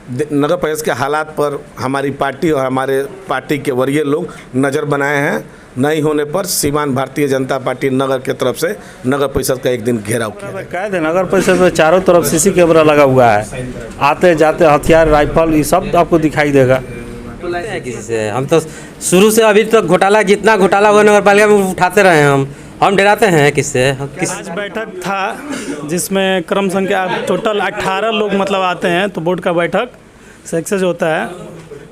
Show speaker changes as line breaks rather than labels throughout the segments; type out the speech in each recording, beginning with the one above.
नगर परिषद के हालात पर हमारी पार्टी और हमारे पार्टी के वरीय लोग नज़र बनाए हैं। नहीं होने पर सीमांत भारतीय जनता पार्टी नगर के तरफ से नगर परिषद का एक दिन घेराव किया।
कैद है नगर परिषद में, चारों तरफ सीसी कैमरा लगा हुआ है, आते जाते हथियार राइफल ये सब आपको दिखाई देगा।
किसी से हम तो शुरू से अभी तक घोटाला, जितना घोटाला हुआ नगर पालिका में उठाते रहे हम डराते हैं किससे।
आज बैठक था जिसमें क्रम संख्या टोटल 18 लोग मतलब आते हैं, तो बोर्ड का बैठक सक्सेस होता है।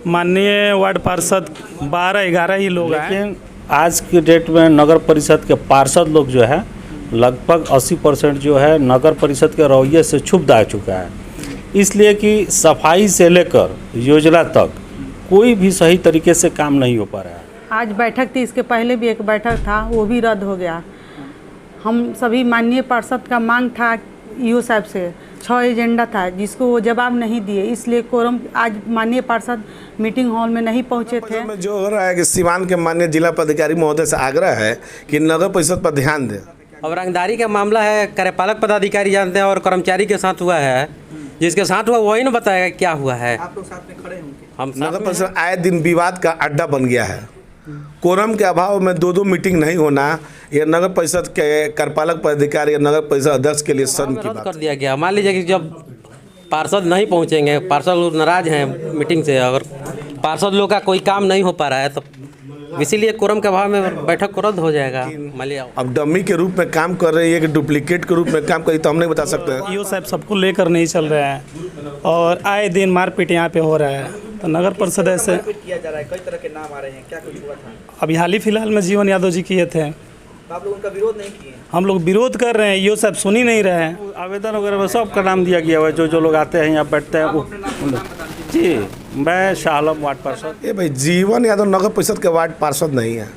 माननीय वार्ड पार्षद 12-11 ही लोग आए।
लेकिन आज की डेट में नगर परिषद के पार्षद लोग जो है लगभग 80% जो है नगर परिषद के रवैये से क्षुब्ध आ चुका है, इसलिए कि सफाई से लेकर योजना तक कोई भी सही तरीके से काम नहीं हो पा रहा है।
आज बैठक थी, इसके पहले भी एक बैठक था, वो भी रद्द हो गया। हम सभी माननीय पार्षद का मांग था ईओ साहब से, 6 एजेंडा था जिसको वो जवाब नहीं दिए, इसलिए कोरम आज माननीय पार्षद मीटिंग हॉल में नहीं पहुंचे थे।
जो हो रहा है कि सीवान के माननीय जिला पदाधिकारी महोदय से आग्रह है कि नगर परिषद पर ध्यान दें।
अब रंगदारी का मामला है, कार्यपालक पदाधिकारी जानते हैं और कर्मचारी के साथ हुआ है, जिसके साथ हुआ वही ना बताएगा क्या हुआ है।
आप लोग साथ में खड़े होंगे।
हम
नगर परिषद आए दिन विवाद का अड्डा बन गया है। कोरम के अभाव में 2 मीटिंग नहीं होना, यह नगर परिषद के कार्यपालक पदाधिकारी या नगर परिषद अध्यक्ष के लिए शर्म की बात
कर दिया गया। मान लीजिए कि जब पार्षद नहीं पहुंचेंगे, पार्षद लोग नाराज हैं मीटिंग से, अगर पार्षद लोग का कोई काम नहीं हो पा रहा है तो इसीलिए कोरम के अभाव में बैठक को रद्द हो जाएगा। मान लिया
अब डमी के रूप में काम कर रही है कि डुप्लीकेट के रूप में काम कर रही, तो हम नहीं बता सकते हैं।
ईओ साहब सबको लेकर नहीं चल रहे हैं और आए दिन मारपीट यहाँ पे हो रहा है, तो नगर परिषद ऐसे
किया जा रहा है। कई तरह के नाम आ रहे हैं, क्या कुछ हुआ था?
अभी हाल ही फिलहाल में जीवन यादव जी किए थे।
तो आप लोग उनका विरोध नहीं किए?
हम लोग विरोध कर रहे हैं, ईओ साहब सुन ही नहीं रहे हैं।
आवेदन वगैरह में सबका नाम दिया गया हुआ है, जो लोग आते हैं यहाँ बैठते हैं वो। जी, मैं शाह आलम वार्ड पार्षद।
ये भाई जीवन यादव नगर परिषद के वार्ड पार्षद नहीं है।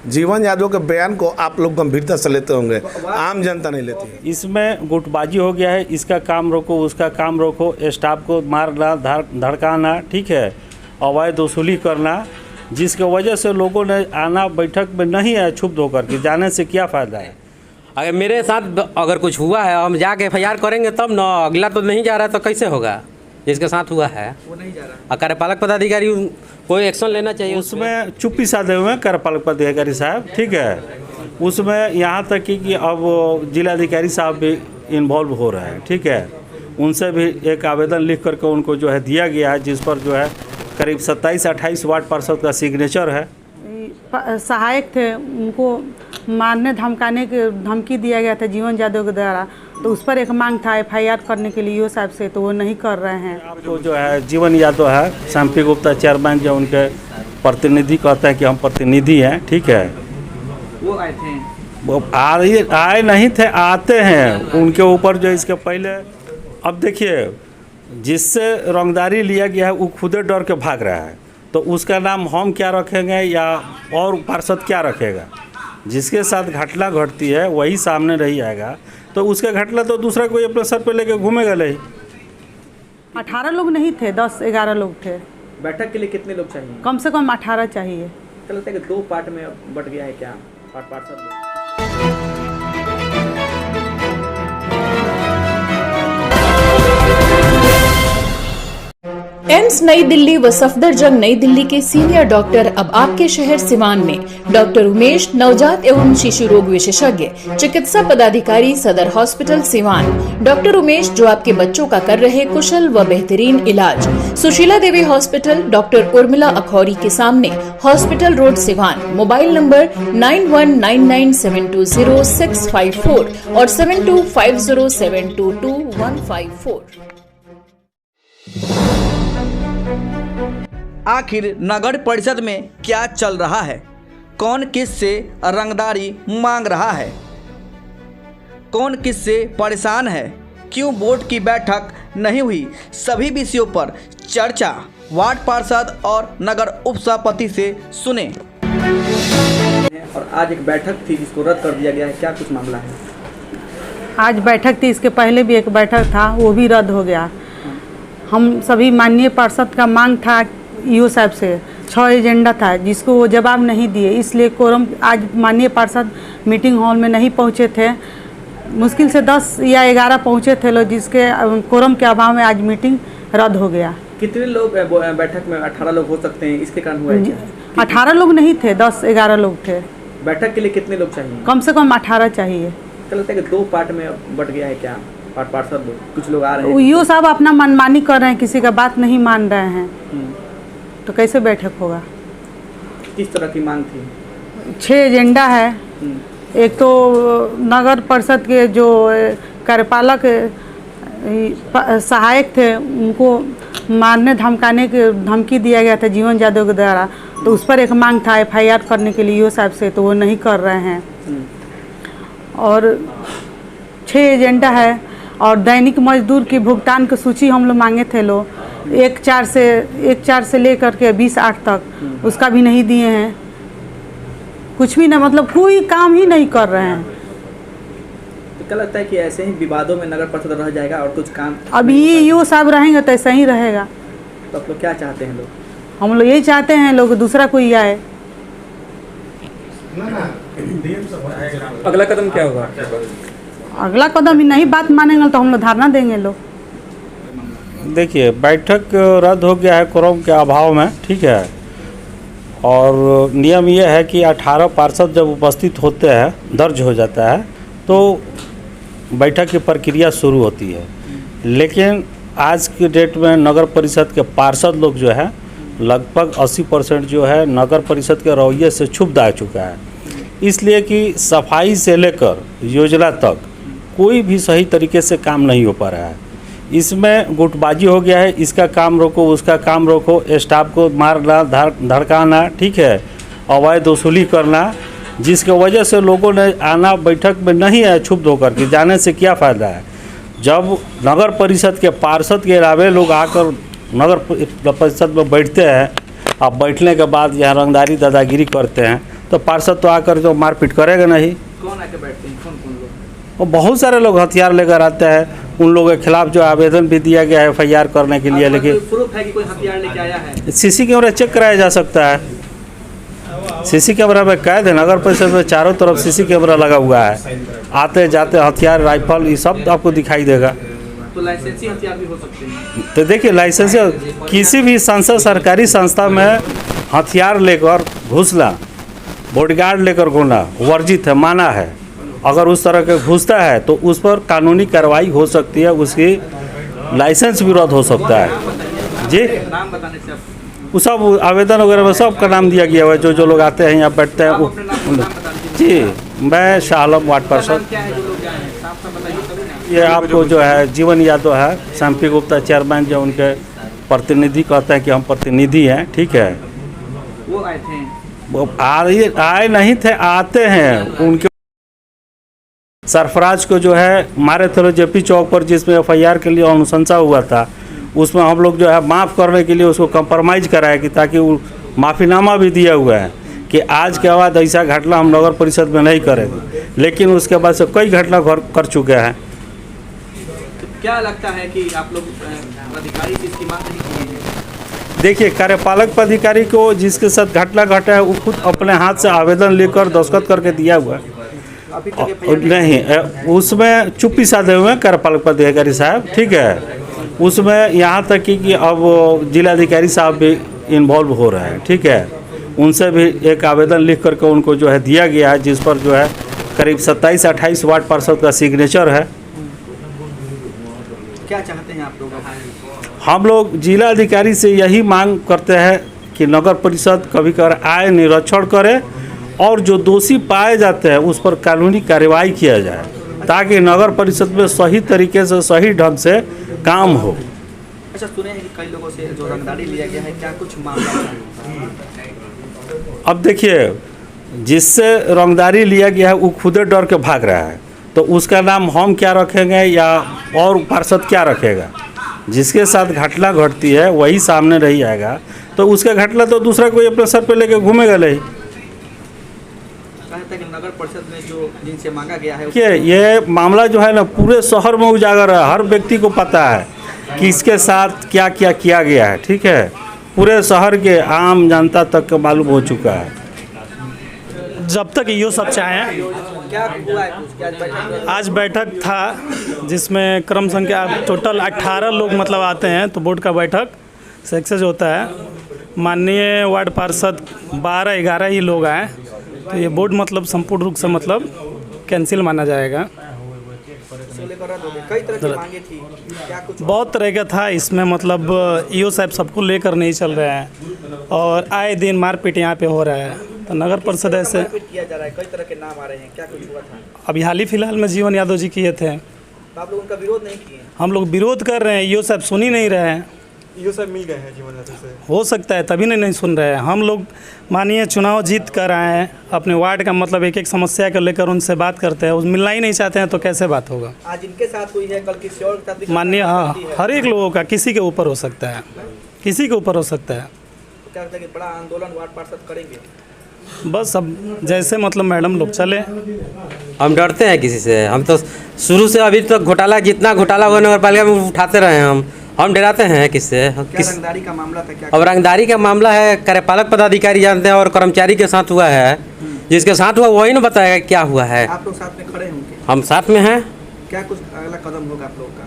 जीवन यादव के बयान को आप लोग गंभीरता से लेते होंगे, आम जनता नहीं लेती।
इसमें गुटबाजी हो गया है, इसका काम रोको, उसका काम रोको, स्टाफ को मारना, धड़काना, ठीक है, अवैध वसूली करना, जिसके वजह से लोगों ने आना बैठक में नहीं आया क्षुब्ध होकर के। जाने से क्या फ़ायदा है?
अगर मेरे साथ अगर कुछ हुआ है, हम जाके FIR करेंगे तब ना, अगला तो नहीं जा रहा है तो कैसे होगा? जिसके साथ हुआ है
वो नहीं जा रहा।
कार्यपालक पदाधिकारी कोई एक्शन लेना चाहिए।
उसमें चुप्पी साधे हुए हैं कार्यपालक पदाधिकारी साहब, ठीक है। उसमें यहाँ तक कि अब जिलाधिकारी साहब भी इन्वॉल्व हो रहे हैं, ठीक है। उनसे भी एक आवेदन लिख करके उनको जो है दिया गया है, जिस पर जो है करीब 27-28 वार्ड पार्षद का सिग्नेचर है।
सहायक थे, उनको मारने धमकाने की धमकी दिया गया था जीवन यादव के द्वारा, तो उस पर एक मांग था FIR करने के लिए ईओ साहब से, तो वो नहीं कर रहे हैं।
तो जो है जीवन यादव है, शांति गुप्ता चेयरमैन, जो उनके प्रतिनिधि कहते हैं कि हम प्रतिनिधि हैं, ठीक है।
वो आए थे?
वो आए नहीं थे, आते हैं उनके ऊपर जो इसके पहले। अब देखिए, जिससे रंगदारी लिया गया है वो खुदे डर के भाग रहा है, तो उसका नाम हम क्या रखेंगे या और पार्षद क्या रखेगा? जिसके साथ घटना घटती है वही सामने नहीं आएगा, तो उसका घटना तो दूसरा कोई अपने सर पे लेके घूमेगा नहीं।
18 लोग नहीं थे, 10-11 लोग थे।
बैठक के लिए कितने लोग चाहिए?
कम से कम 18 चाहिए।
क्या लगता है कि 2 पार्ट में बट गया है क्या पार्षद?
एम्स नई दिल्ली व सफदरजंग नई दिल्ली के सीनियर डॉक्टर अब आपके शहर सिवान में। डॉक्टर उमेश, नवजात एवं शिशु रोग विशेषज्ञ, चिकित्सा पदाधिकारी, सदर हॉस्पिटल सिवान। डॉक्टर उमेश जो आपके बच्चों का कर रहे कुशल व बेहतरीन इलाज। सुशीला देवी हॉस्पिटल, डॉक्टर उर्मिला अखौरी के सामने, hospital road Siwan. Mobile number 9199720654 और 7250722154।
आखिर नगर परिषद में क्या चल रहा है? कौन किस से रंगदारी मांग रहा है? कौन किस से परेशान है? क्यों बोर्ड की बैठक नहीं हुई? सभी विषयों पर चर्चा वार्ड पार्षद और नगर उपसभापति से सुने। और आज एक बैठक थी जिसको रद्द कर दिया गया है, क्या कुछ मामला है?
आज बैठक थी, इसके पहले भी एक बैठक था, वो भी रद्द हो गया। हम सभी माननीय पार्षद का मांग था ईओ साहब से, 6 एजेंडा था जिसको वो जवाब नहीं दिए, इसलिए कोरम आज माननीय पार्षद मीटिंग हॉल में नहीं पहुंचे थे। मुश्किल से 10 या 11 पहुंचे थे लोग, जिसके कोरम के अभाव में आज मीटिंग रद्द हो गया।
कितने लोग बैठक में 18 लोग हो सकते हैं, इसके कारण हुआ है क्या?
18 लोग नहीं थे, 10-11 लोग थे।
बैठक के लिए कितने लोग चाहिए?
कम से कम 18 चाहिए।
क्या लगता है कि 2 पार्ट में बट गया है क्या? पार्षद लोग, कुछ लोग आ रहे हैं,
यो साहब अपना मनमानी कर रहे हैं, किसी का बात नहीं मान रहे हैं, तो कैसे बैठक होगा?
किस तरह की मांग थी?
6 एजेंडा है। एक तो नगर परिषद के जो कार्यपालक सहायक थे, उनको मारने धमकाने के धमकी दिया गया था जीवन यादव के द्वारा, तो उस पर एक मांग था FIR करने के लिए साहब से, तो वो नहीं कर रहे हैं। और 6 एजेंडा है। और दैनिक मजदूर की भुगतान की सूची हम लोग मांगे थे लोग 1/4 से लेकर के 20/8 तक, उसका भी नहीं दिए हैं। कुछ भी ना, मतलब कोई काम ही नहीं कर रहे हैं।
तो क्या लगता है कि ऐसे ही विवादों में नगर परिषद रह जाएगा और कुछ काम?
अब ये यो साहब रहेंगे तो ऐसा ही रहेगा।
तो आप लोग क्या चाहते हैं? लोग
हम लोग यही चाहते हैं, लोग दूसरा कोई आए।
अगला कदम क्या होगा?
अगला कदम नहीं बात मानेंगे तो हम लोग धरना देंगे लोग।
देखिए, बैठक रद्द हो गया है कोरम के अभाव में, ठीक है। और नियम ये है कि 18 पार्षद जब उपस्थित होते हैं, दर्ज हो जाता है, तो बैठक की प्रक्रिया शुरू होती है। लेकिन आज की डेट में नगर परिषद के पार्षद लोग जो है लगभग 80% जो है नगर परिषद के रवैये से क्षुब्ध आ चुका है। इसलिए कि सफाई से लेकर योजना तक कोई भी सही तरीके से काम नहीं हो पा रहा है। इसमें गुटबाजी हो गया है, इसका काम रोको, उसका काम रोको, स्टाफ को मारना, धड़काना, ठीक है, अवैध वसूली करना, जिसके वजह से लोगों ने आना बैठक में नहीं आया क्षुब्ध होकर के। जाने से क्या फ़ायदा है? जब नगर परिषद के पार्षद के अलावे लोग आकर नगर परिषद में बैठते हैं, अब बैठने के बाद यहाँ रंगदारी दादागिरी करते हैं, तो पार्षद तो आकर जो मारपीट करेगा नहीं।
कौन आके बैठते हैं? कौन लोग?
और बहुत सारे लोग हथियार लेकर आते हैं। उन लोगों के खिलाफ जो आवेदन भी दिया गया है FIR करने के लिए, लेकिन
प्रूफ है कि कोई हथियार लेके आया है?
CC कैमरा चेक कराया जा सकता है। CC कैमरा में कैद है, नगर परिषद में चारों तरफ CC कैमरा लगा हुआ है। आते जाते हथियार, राइफल, ये सब आपको दिखाई देगा।
तो लाइसेंसी हथियार भी हो सकते हैं?
तो देखिए, लाइसेंस किसी भी संस्था, सरकारी संस्था में हथियार लेकर घुसना, बॉडीगार्ड लेकर घूमना वर्जित है, माना है। अगर उस तरह के घुसता है तो उस पर कानूनी कार्रवाई हो सकती है, उसकी लाइसेंस भी रद्द हो सकता है। जी,
नाम बताने से
वो सब आवेदन वगैरह में सबका नाम दिया गया हुआ है। जो लोग आते हैं यहाँ बैठते हैं वो। जी, मैं शाह आलम वार्ड पार्षद। ये आपको जो है जीवन यादव है, शम्पी गुप्ता चेयरमैन, जो उनके प्रतिनिधि कहते हैं कि हम प्रतिनिधि हैं, ठीक है।
वो आए थे?
वो आए नहीं थे, आते हैं। उनके सरफराज को जो है मारे थे JP चौक पर, जिसमें FIR के लिए अनुशंसा हुआ था। उसमें हम लोग जो है माफ़ करने के लिए उसको कंप्रोमाइज़ कराया कि ताकि वो माफ़ीनामा भी दिया हुआ है कि आज के बाद ऐसा घटना हम नगर परिषद में नहीं करेंगे। लेकिन उसके बाद से कई घटना कर चुके हैं।
तो क्या लगता है कि आप लोग अधिकारी से इसकी मांग नहीं करेंगे?
देखिए, कार्यपालक पदाधिकारी को जिसके साथ घटना घटा है वो खुद अपने हाथ से आवेदन लेकर दस्तखत करके दिया हुआ है।
अभी तक
नहीं, उसमें चुप्पी साधे हुए हैं कार्यपालक पदाधिकारी साहब, ठीक है। उसमें यहाँ तक कि अब जिलाधिकारी साहब भी इन्वॉल्व हो रहे हैं, ठीक है। उनसे भी एक आवेदन लिख करके उनको जो है दिया गया है, जिस पर जो है करीब 27-28 वार्ड पार्षद का सिग्नेचर है।
क्या चाहते हैं आप लोग?
हम लोग जिलाधिकारी से यही मांग करते हैं कि नगर परिषद कभी कभार आए, निरीक्षण करे और जो दोषी पाए जाते हैं उस पर कानूनी कार्रवाई किया जाए, ताकि नगर परिषद में सही तरीके से, सही ढंग से काम हो।
अच्छा, सुने हैं कि कई लोगों से जो रंगदारी लिया गया है, क्या कुछ मामला है?
अब देखिए, जिससे रंगदारी लिया गया है वो खुदे डर के भाग रहा है, तो उसका नाम हम क्या रखेंगे या और पार्षद क्या रखेगा? जिसके साथ घटना घटती है वही सामने नहीं आएगा, तो उसका घटना तो दूसरा कोई अपने सर पे लेके घूमेगा नहीं।
कहते हैं कि नगर परिषद में जो जिनसे मांगा गया है,
देखिए, ये मामला जो है ना पूरे शहर में उजागर है। हर व्यक्ति को पता है कि इसके साथ क्या क्या किया गया है, ठीक है। पूरे शहर के आम जनता तक का मालूम हो चुका है।
जब तक यो सब चाहें।
क्या हुआ है कुछ? क्या बैठक?
आज बैठक था जिसमें क्रम संख्या टोटल 18 लोग मतलब आते हैं, तो बोर्ड का बैठक सक्सेस होता है। माननीय वार्ड पार्षद 12-11 ही लोग आए, तो ये बोर्ड मतलब संपूर्ण रूप से मतलब कैंसिल माना जाएगा।
कई तरह की मांगे थी, क्या कुछ
बहुत तरह का था इसमें, मतलब ईओ साहब सबको लेकर नहीं चल रहे हैं और आए दिन मारपीट यहाँ पे हो रहा है। तो नगर परिषद ऐसे
किया जा रहा है, कई तरह के नाम आ रहे हैं, क्या कुछ हुआ था?
अभी हाल ही फिलहाल में जीवन यादव जी किए थे।
तो आप लोग उनका विरोध नहीं किए?
हम लोग विरोध कर रहे हैं, ईओ साहब सुन ही नहीं रहे हैं।
ईओ साहब मिल गए हैं जीवन यादव से,
हो सकता है तभी नहीं सुन रहे हैं। हम लोग मानिए चुनाव जीत कर आए हैं, अपने वार्ड का मतलब एक एक समस्या को लेकर उनसे बात करते हैं, उस मिलना ही नहीं चाहते हैं तो कैसे बात होगा।
आज इनके साथ हुई है, कल किसी और के साथ भी
मानिए हाँ,
होती है।
हर एक लोगों का किसी के ऊपर हो सकता है, किसी के ऊपर हो सकता है।
तो क्या लगता है कि बड़ा आंदोलन वार्ड पार्षद करेंगे?
बस अब जैसे मतलब मैडम लोग चले।
हम डरते हैं किसी से, हम तो शुरू से अभी तक घोटाला, जितना घोटाला हुआ नगर पालिका में उठाते रहे हैं हम डराते हैं किससे?
क्या रंगदारी का मामला था? क्या
अब रंगदारी का मामला है, कार्यपालक पदाधिकारी जानते हैं और कर्मचारी के साथ हुआ है। जिसके साथ हुआ वही ना बताएगा क्या हुआ है।
आप लोग साथ में खड़े होंगे?
हम साथ में हैं।
क्या कुछ अगला कदम होगा आप लोगों का?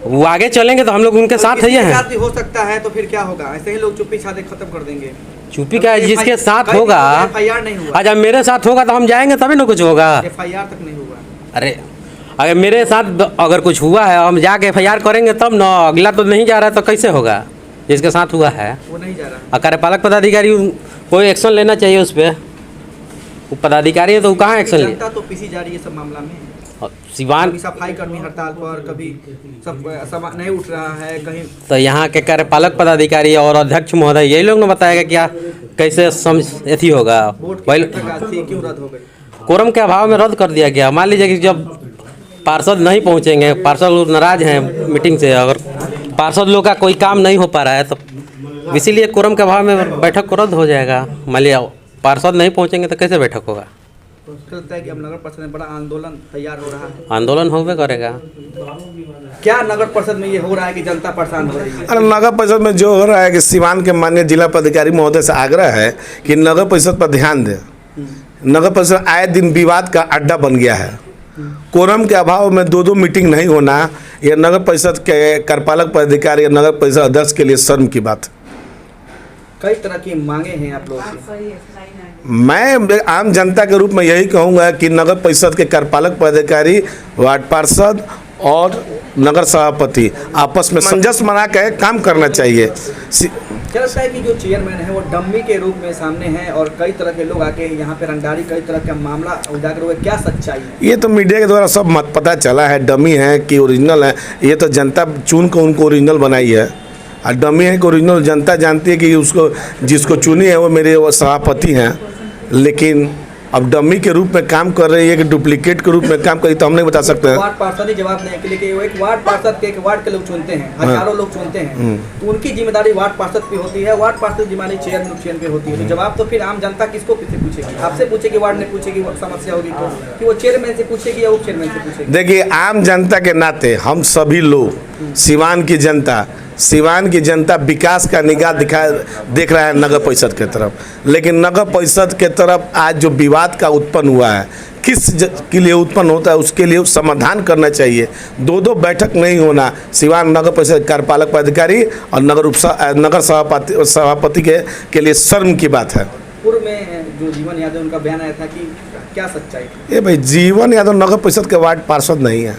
वो आगे चलेंगे तो हम लोग उनके साथ ही हैं।
साथ भी हो सकता है तो फिर क्या होगा? ऐसे ही लोग चुप्पी साधे खत्म कर देंगे।
चुप्पी का जिसके साथ होगा,
FIR नहीं हुआ।
आज अब मेरे साथ होगा तो हम जाएंगे तभी ना कुछ होगा।
FIR तक नहीं हुआ।
अरे अगर मेरे साथ अगर कुछ हुआ है, हम जाके FIR करेंगे तब ना, अगला तो नहीं जा रहा है तो कैसे होगा? जिसके साथ हुआ है
वो नहीं जा रहा।
और कार्यपालक पदाधिकारी कोई एक्शन लेना चाहिए उस पर। वो पदाधिकारी है तो वो कहाँ एक्शन ले?
जनता तो पीसी जा रही है सब मामला में।
सिवान
कभी सफाई कर्मी हड़ताल पर, कभी सब नहीं उठ रहा है कहीं।
तो यहाँ के कार्यपालक पदाधिकारी और अध्यक्ष महोदय यही लोग ने बताएगा क्या कैसे समझ अथी होगा।
क्यों रद्द हो गई?
कोरम के अभाव में रद्द कर दिया गया। मान लीजिए कि जब पार्षद नहीं पहुँचेंगे, पार्षद लोग नाराज हैं मीटिंग से, अगर पार्षद लोग का कोई काम नहीं हो पा रहा है तो इसीलिए कोरम के अभाव में बैठक को रद्द हो जाएगा। मान लिया पार्षद नहीं पहुँचेंगे तो कैसे बैठक होगा?
तो लगता है कि अब नगर परिषद में बड़ा आंदोलन तैयार हो रहा है।
आंदोलन होबे करेगा।
क्या नगर परिषद में ये हो रहा है कि जनता परेशान हो रही है?
अरे नगर परिषद में जो हो रहा है कि सिवान के माननीय जिला पदाधिकारी महोदय से आग्रह है कि नगर परिषद पर ध्यान दें। नगर परिषद आए दिन विवाद का अड्डा बन गया है। कोरम के अभाव में 2-2 मीटिंग नहीं होना, यह नगर परिषद के कार्यपालक पदाधिकारी या नगर परिषद अध्यक्ष के लिए शर्म की बात।
कई तरह की मांगे हैं आप लोगों की।
मैं आम जनता के रूप में यही कहूँगा कि नगर परिषद के कार्यपालक पदाधिकारी, वार्ड पार्षद और नगर सभापति आपस में सामंजस्य बना के काम करना चाहिए।
क्या लगता है कि जो चेयरमैन है वो डम्मी के रूप में सामने है और कई तरह के लोग आके यहाँ पे रंगदारी, कई तरह का मामला उजागर हुआ, क्या सच्चाई है?
ये तो मीडिया के द्वारा सब मत पता चला है, डमी है कि ओरिजिनल है। ये तो जनता चुन के उनको ओरिजिनल बनाई है और डमी है कि ओरिजिनल जनता जानती है कि उसको जिसको चुनी है वो मेरे सभापति हैं, लेकिन अब डमी के रूप में काम कर रही है कि डुप्लीकेट के रूप में काम कर रही, तो हम नहीं बता सकते हैं।
वार्ड पार्षद ही जवाब देने के लिए कि एक वार्ड पार्षद के एक वार्ड के लोग चुनते हैं, हजारों लोग चुनते हैं, तो उनकी जिम्मेदारी वार्ड पार्षद पे होती है, वार्ड पार्षद की जिम्मेदारी चेयरमैन पे होती है। तो जवाब तो फिर आम जनता किसको पूछेगी? आपसे पूछेगी, वार्ड ने पूछेगी, समस्या होगी तो कि वो चेयरमैन से पूछेगी या उप चेयरमैन से पूछेगी?
देखिए, आम जनता के नाते हम सभी लोग, सिवान की जनता विकास का निगाह देख रहा है नगर परिषद के तरफ, लेकिन नगर परिषद के तरफ आज जो विवाद का उत्पन्न हुआ है, के लिए उत्पन्न होता है उसके लिए समाधान करना चाहिए। 2-2 बैठक नहीं होना सिवान नगर परिषद कार्यपालक पदाधिकारी और नगर सभापति के लिए शर्म की बात है।
पूर्व में जो जीवन यादव उनका बयान आया था कि क्या सच्चाई थी?
ये भाई, जीवन यादव नगर परिषद के वार्ड पार्षद नहीं है।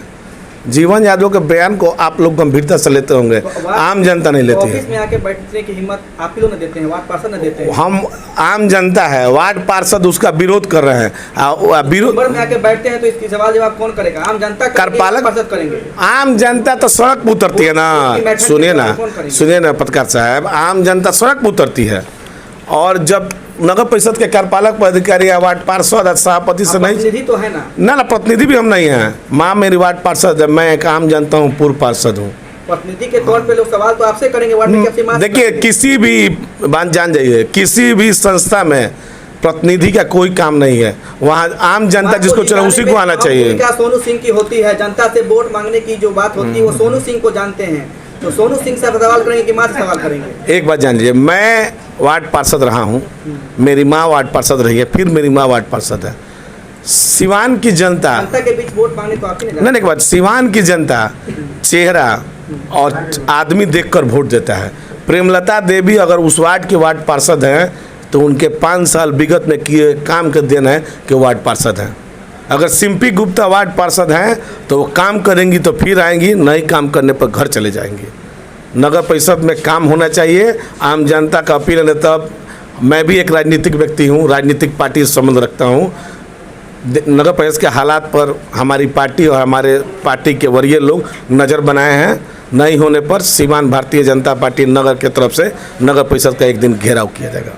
जीवन यादव के बयान को आप लोग गंभीरता से लेते होंगे, आम जनता नहीं लेती है।
ऑफिस में आके बैठने की हिम्मत आप ही लोग ने देते हैं, वार्ड पार्षद ने देते हैं।
हम आम जनता है, वार्ड पार्षद उसका विरोध कर रहे हैं। विरोध
में आके बैठते हैं तो इसकी सवाल जवाब कौन करेगा? आम जनता
कार्यपालक
पार्षद करेंगे।
आम जनता तो सड़क पर उतरती है ना। सुनिए ना पत्रकार साहब, आम जनता सड़क पर उतरती है और जब नगर परिषद के कार्यपालक पदाधिकारी या वार्ड पार्षद सभापति से नहीं,
प्रतिनिधि तो है ना प्रतिनिधि
भी हम नहीं हैं। माँ मेरी वार्ड पार्षद है, मैं एक आम जनता हूँ, पूर्व पार्षद हूँ।
प्रतिनिधि के तौर पे लोग सवाल तो आपसे करेंगे। वार्ड में कैसे मार्च?
देखिए, किसी भी बात जान जाइए, किसी भी संस्था में प्रतिनिधि का कोई काम नहीं है। वहाँ आम जनता जिसको चला उसी को आना चाहिए।
क्या सोनू सिंह की होती है, जनता से वोट मांगने की जो बात होती है वो सोनू सिंह को जानते हैं, तो सोनू सिंह से सवाल करेंगे कि माँ से सवाल करेंगे?
एक बात जान लीजिए, मैं वार्ड पार्षद रहा हूँ, मेरी माँ वार्ड पार्षद रही है, फिर मेरी माँ वार्ड पार्षद है। सिवान की जनता
के बीच वोट मांगने तो आप ही
नहीं, एक बात, सिवान की जनता चेहरा और आदमी देखकर वोट देता है। प्रेमलता देवी अगर उस वार्ड के वार्ड पार्षद हैं तो उनके 5 साल विगत में किए काम का देन है कि वार्ड पार्षद हैं। अगर सिम्पी गुप्ता वार्ड पार्षद हैं तो वो काम करेंगी तो फिर आएंगी, नहीं काम करने पर घर चले जाएंगी। नगर परिषद में काम होना चाहिए। आम जनता का अपील है। तब मैं भी एक राजनीतिक व्यक्ति हूँ, राजनीतिक पार्टी से संबंध रखता हूँ। नगर परिषद के हालात पर हमारी पार्टी और हमारे पार्टी के वरीय लोग नज़र बनाए हैं। नहीं होने पर सीवान भारतीय जनता पार्टी नगर के तरफ से नगर परिषद का एक दिन घेराव किया जाएगा।